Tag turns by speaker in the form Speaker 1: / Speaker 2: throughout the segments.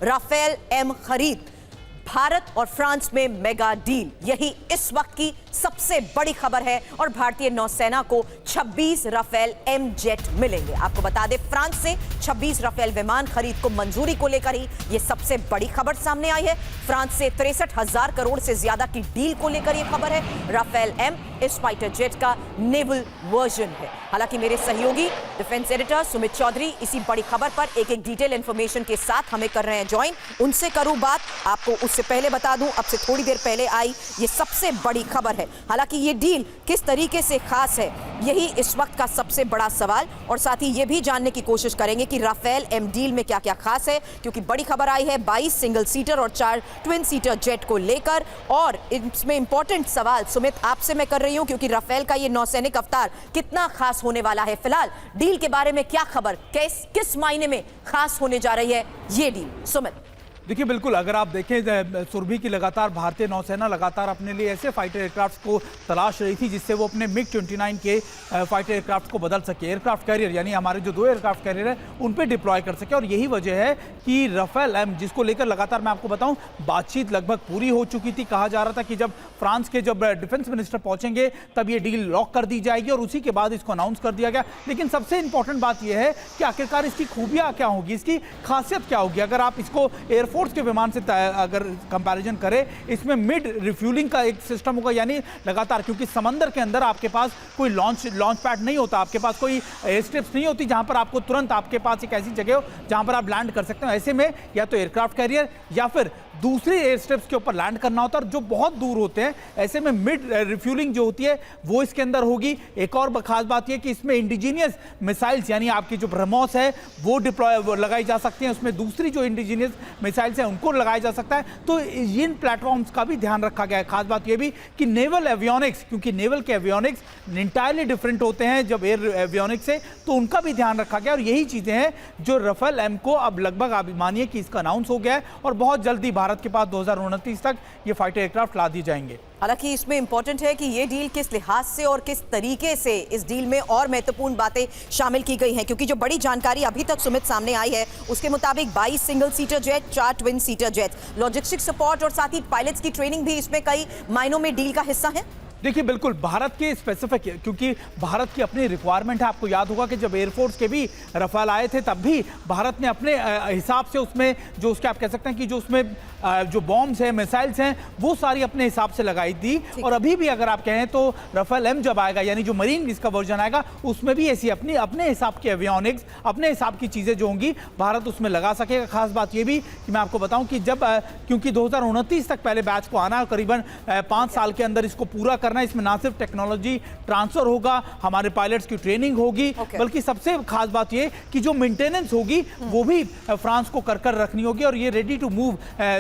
Speaker 1: Rafale M खरीद, भारत और France में मेगा डील, यही इस वक्त की सबसे बड़ी खबर है और भारतीय नौसेना को 26 राफेल एम जेट मिलेंगे। आपको बता दें, फ्रांस से 26 राफेल विमान खरीद को मंजूरी को लेकर ही यह सबसे बड़ी खबर सामने आई है। फ्रांस से 63,000 करोड़ से ज्यादा की डील को लेकर यह खबर है। राफेल एम इस फाइटर जेट का नेवल वर्जन है। हालांकि मेरे सहयोगी डिफेंस एडिटर सुमित चौधरी इसी बड़ी खबर पर एक डिटेल इंफॉर्मेशन के साथ हमें कर रहे हैं ज्वाइन। उनसे करूं बात। आपको उससे पहले बता दूं, अब से थोड़ी देर पहले आई ये सबसे बड़ी खबर है। हालांकि ये डील किस तरीके से खास है, यही इस वक्त का सबसे बड़ा सवाल, और साथ ही ये भी जानने की कोशिश करेंगे कि राफेल एम डील में क्या क्या खास है, क्योंकि बड़ी खबर आई है 22 सिंगल सीटर और 4 ट्विन सीटर जेट को लेकर। और इसमें इंपॉर्टेंट सवाल सुमित आपसे मैं कर रही हूं, क्योंकि राफेल का ये नौसैनिक अवतार कितना खास होने वाला है। फिलहाल डील के बारे में क्या खबर, किस मायने में खास होने जा रही है ये डील, सुमित?
Speaker 2: देखिए, बिल्कुल, अगर आप देखें सुरभि की लगातार भारतीय नौसेना लगातार अपने लिए ऐसे फाइटर एयरक्राफ्ट को तलाश रही थी जिससे वो अपने MiG-29 के फाइटर एयरक्राफ्ट को बदल सके, एयरक्राफ्ट कैरियर यानी हमारे जो 2 एयरक्राफ्ट कैरियर है उन पे डिप्लॉय कर सके। और यही वजह है कि राफेल एम, जिसको लेकर लगातार मैं आपको बताऊं बातचीत लगभग पूरी हो चुकी थी। कहा जा रहा था कि जब फ्रांस के डिफेंस मिनिस्टर पहुंचेंगे तब ये डील लॉक कर दी जाएगी और उसी के बाद इसको अनाउंस कर दिया गया। लेकिन सबसे इंपॉर्टेंट बात यह है कि आखिरकार इसकी खूबियां क्या होगी, इसकी खासियत क्या होगी। अगर आप इसको एयरफोर्स के विमान से अगर कंपैरिजन करें, इसमें मिड रिफ्यूलिंग का एक सिस्टम होगा, यानी लगातार, क्योंकि समंदर के अंदर आपके पास कोई लॉन्च पैड नहीं होता, आपके पास कोई एयर स्ट्रिप्स नहीं होती जहां पर आपको तुरंत आपके पास एक ऐसी जगह हो जहां पर आप लैंड कर सकते हो। ऐसे में या तो एयरक्राफ्ट कैरियर या फिर दूसरे एयर स्ट्रिप्स के ऊपर लैंड करना होता है जो बहुत दूर होते हैं। ऐसे में मिड रिफ्यूलिंग जो होती है वो इसके अंदर होगी। एक और खास बात यह कि इसमें इंडिजीनियस मिसाइल्स यानी आपकी जो ब्रह्मोस है वो डिप्लॉय लगाई जा सकती हैं, उसमें दूसरी जो इंडिजीनियस मिसाइल्स हैं उनको लगाया जा सकता है। तो इन प्लेटफॉर्म्स का भी ध्यान रखा गया है। खास बात यह भी कि नेवल एवियोनिक्स, क्योंकि नेवल के एवियोनिक्स इंटायरली डिफरेंट होते हैं जब एयर एवियोनिक्स से, तो उनका भी ध्यान रखा गया। और यही चीजें हैं जो राफेल एम को अब लगभग आप मानिए कि इसका अनाउंस हो गया है और बहुत जल्दी भारत के पास 2029 तक ये फाइटर एयरक्राफ्ट ला दी जाएंगे।
Speaker 1: हालांकि इसमें इंपॉर्टेंट है कि ये डील किस लिहाज से और किस तरीके से इस डील में और महत्वपूर्ण बातें शामिल की गई हैं, क्योंकि जो बड़ी जानकारी अभी तक सुमित सामने आई है उसके मुताबिक 22 single seater jet, 4 twin seater jet, logistic support और साथ ही पायलट्स की ट्रेनिंग भी इसमें कई मायनों में डील का हिस्सा है।
Speaker 2: देखिए, बिल्कुल भारत के स्पेसिफिक, क्योंकि भारत की अपनी रिक्वायरमेंट है। आपको याद होगा कि जब एयरफोर्स के भी राफेल आए थे तब भी भारत ने अपने हिसाब से उसमें जो उसके आप कह सकते हैं कि जो उसमें जो बॉम्ब्स हैं, मिसाइल्स हैं, वो सारी अपने हिसाब से लगाई थी। और अभी भी अगर आप कहें तो राफेल एम जब आएगा, यानी जो मरीन इसका वर्जन आएगा, उसमें भी ऐसी अपने हिसाब के एवियोनिक्स, अपने हिसाब की चीज़ें जो होंगी भारत उसमें लगा सकेगा। खास बात ये भी कि मैं आपको बताऊं कि जब क्योंकि 2029 तक पहले बैच को आना है, करीबन 5 साल के अंदर इसको पूरा करना, इसमें ना सिर्फ टेक्नोलॉजी ट्रांसफर होगा, हमारे पायलट्स की ट्रेनिंग होगी, बल्कि सबसे खास बात ये कि जो मेंटेनेंस होगी वो भी फ्रांस को कर रखनी होगी। और ये रेडी टू मूव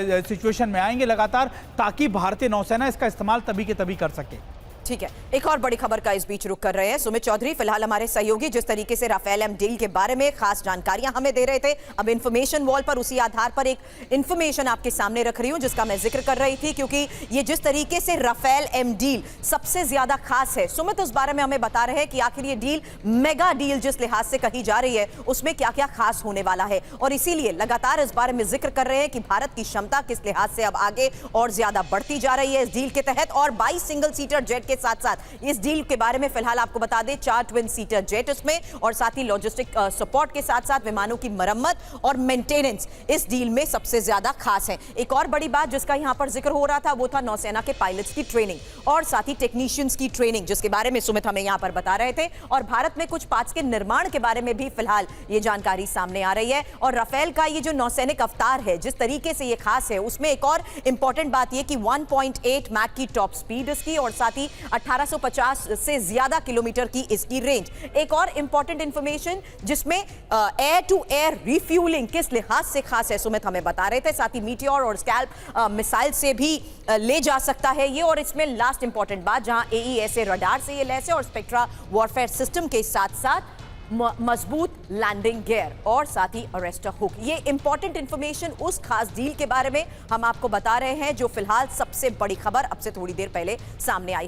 Speaker 2: सिचुएशन में आएंगे लगातार, ताकि भारतीय नौसेना इसका इस्तेमाल तभी के तभी कर सके।
Speaker 1: ठीक है, एक और बड़ी खबर का इस बीच रुख कर रहे हैं सुमित चौधरी। फिलहाल हमारे सहयोगी जिस तरीके से राफेल एम डील के बारे में खास जानकारियां हमें दे रहे थे, अब इंफॉर्मेशन वॉल पर उसी आधार पर एक इंफॉर्मेशन आपके सामने रख रही हूं जिसका मैं जिक्र कर रही थी, क्योंकि ये जिस तरीके से राफेल एम डील सबसे ज्यादा खास है, सुमित उस बारे में हमें बता रहे हैं कि आखिर ये डील मेगा डील जिस लिहाज से कही जा रही है उसमें क्या क्या खास होने वाला है। और इसीलिए लगातार इस बारे में जिक्र कर रहे हैं कि भारत की क्षमता किस लिहाज से अब आगे और ज्यादा बढ़ती जा रही है इस डील के तहत। और 22 सिंगल सीटर जेट के साथ साथ इस डील के बारे में फिलहाल आपको बता दें 4 ट्विन सीटर जेट उसमें, और साथ ही लॉजिस्टिक सपोर्ट के साथ साथ विमानों की मरम्मत और मेंटेनेंस इस डील में सबसे ज्यादा खास है। एक और बड़ी बात जिसका यहां पर जिक्र हो रहा था वो था नौसेना के पायलट्स की ट्रेनिंग और साथ ही टेक्नीशियंस की ट्रेनिंग, जिसके बारे में सुमित हमें यहां पर बता रहे थे। और भारत में कुछ पार्ट्स के निर्माण के बारे में भी फिलहाल ये जानकारी सामने आ रही है। और राफेल का ये जो नौसैनिक अवतार है जिस तरीके से ये खास है, उसमें एक और इंपॉर्टेंट बात ये कि 1.8 मैक की टॉप स्पीड इसकी, और साथ ही 1850 से ज्यादा किलोमीटर की इसकी रेंज। एक और इंपॉर्टेंट इंफॉर्मेशन जिसमें एयर टू एयर रिफ्यूलिंग किस लिहाज से खास है सुमित हमें बता रहे थे। साथ ही मीटियोर और स्कैल्प मिसाइल से भी ले जा सकता है ये। और इसमें लास्ट इंपॉर्टेंट बात, जहां AESA रडार से ये लैस है और स्पेक्ट्रा वॉरफेयर सिस्टम के साथ साथ मजबूत लैंडिंग गियर और साथ ही अरेस्टर हुक। ये इंपॉर्टेंट इंफॉर्मेशन उस खास डील के बारे में हम आपको बता रहे हैं जो फिलहाल सबसे बड़ी खबर अब से थोड़ी देर पहले सामने आई है।